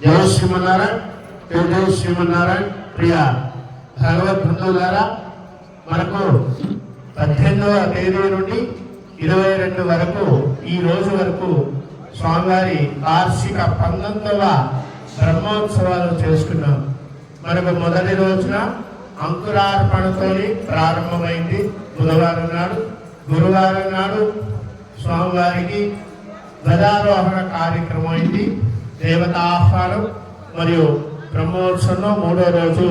జయ శ్రీమన్నారాయణ, జయ శ్రీమన్నారాయణ. ప్రియ భగవద్ బంధువులారా, మనకు 18వ తేదీ నుండి 22 వరకు ఈ రోజు వరకు స్వామివారి వార్షిక 19వ బ్రహ్మోత్సవాలు చేసుకున్నాం. మనకు మొదటి రోజున అంకురార్పణతో ప్రారంభమైంది. బుధవారం నాడు, గురువారం నాడు స్వామివారికి ధ్వజారోహణ కార్యక్రమం అయింది. దేవతాహ్వానం మరియు బ్రహ్మోత్సవంలో 3వ రోజు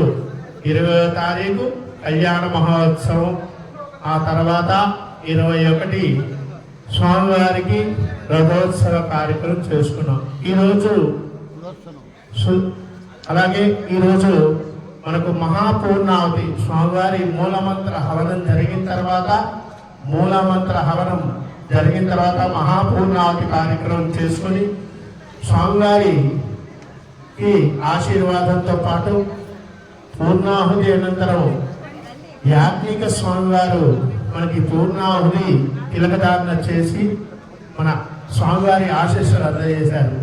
20వ తారీఖు కళ్యాణ మహోత్సవం. ఆ తర్వాత 21 స్వామివారికి రథోత్సవ కార్యక్రమం చేసుకున్నాం. ఈరోజు అలాగే ఈరోజు మనకు మహాపూర్ణావతి స్వామివారి మూలమంత్ర హవనం జరిగిన తర్వాత మహాపూర్ణావతి కార్యక్రమం చేసుకొని స్వామివారికి ఆశీర్వాదంతో పాటు పూర్ణాహుతి అనంతరం యాజ్ఞిక స్వామివారు మనకి పూర్ణాహుతి తిలకధారణ చేసి మన స్వామివారి ఆశీస్సులు అందజేశారు.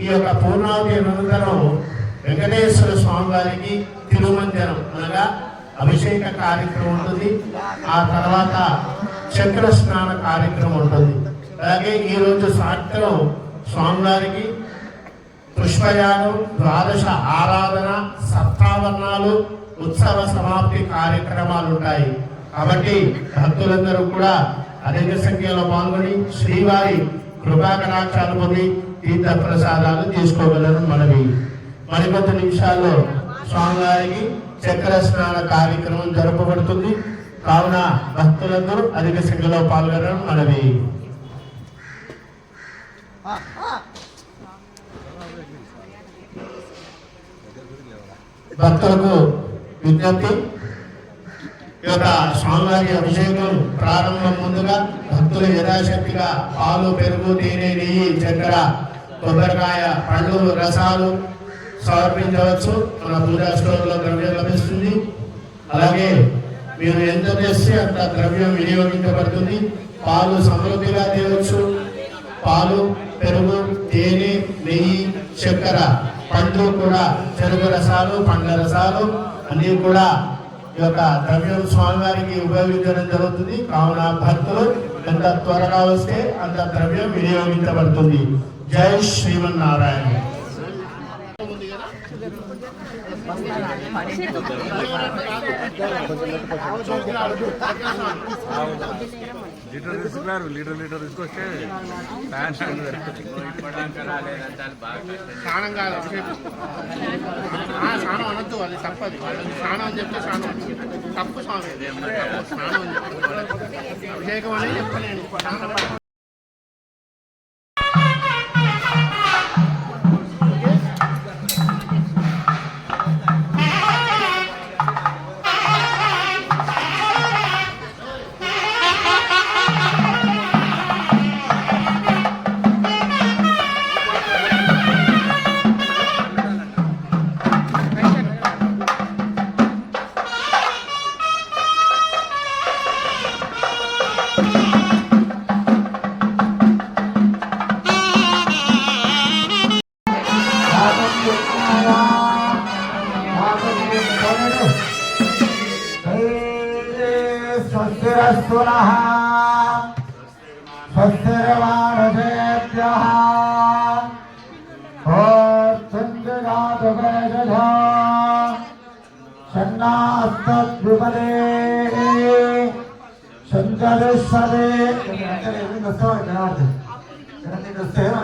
ఈ యొక్క పూర్ణాహుతి అనంతరం వెంకటేశ్వర స్వామివారికి తిరుమంజనం అనగా అభిషేక కార్యక్రమం ఉంటుంది. ఆ తర్వాత చక్ర స్నాన కార్యక్రమం ఉంటుంది. అలాగే ఈరోజు సాయంత్రం స్వామివారికి పుష్పయాగం, ద్వాదశ ఆరాధన, సప్తావర్ణాలు, ఉత్సవ సమాప్తి కార్యక్రమాలు ఉంటాయి. కాబట్టి భక్తులందరూ కూడా అధిక సంఖ్యలో పాల్గొని శ్రీవారి కృపాకటాక్షాలు పొంది తీర్థ ప్రసాదాలు తీసుకోగలరు. మనవి మరికొద్ది నిమిషాల్లో స్వామివారికి చక్ర స్నాన కార్యక్రమం జరపబడుతుంది. కావున భక్తులందరూ అధిక సంఖ్యలో పాల్గొనడం మనవి. భక్తులకు విజ్ఞప్తి, ఈ యొక్క స్వామివారి అభిషేకం ప్రారంభం ముందుగా భక్తులు యథాశక్తిగా పాలు, పెరుగు, తేనె, నెయ్యి, చక్కెర, కొబ్బరికాయ, పళ్ళు, రసాలు సమర్పించవచ్చు. మన పూజా స్టోర్లో ద్రవ్యం లభిస్తుంది. అలాగే మీరు ఎంత చేస్తే అంత ద్రవ్యం వినియోగించబడుతుంది. పాలు సమృద్ధిగా తేవచ్చు. పాలు, పెరుగు, తేనె, నెయ్యి, చక్కెర, పండ్లు కూడా చెరుకు రసాలు, పండ్ల రసాలు అన్నీ కూడా ఈ యొక్క ద్రవ్యం స్వామివారికి ఉపయోగించడం జరుగుతుంది. కావున భక్తులు ఎంత త్వరగా వస్తే అంత ద్రవ్యం వినియోగించబడుతుంది. జై శ్రీమన్నారాయణ. లీటర్ తీసుకొస్తే స్నానం కాదు, స్నానం అనొద్దు, అది తప్పది. స్నానం అని చెప్తే స్నానం తప్పు. స్వామి స్నానం అభిషేకం అనేది చెప్పలేను. స్నానం स्वस्तिरस्तुनः स्वस्तिर्वाणजेभ्यः चन्द्रजातवेदधा शन्नास्तद्विपदे शङ्करस्वदे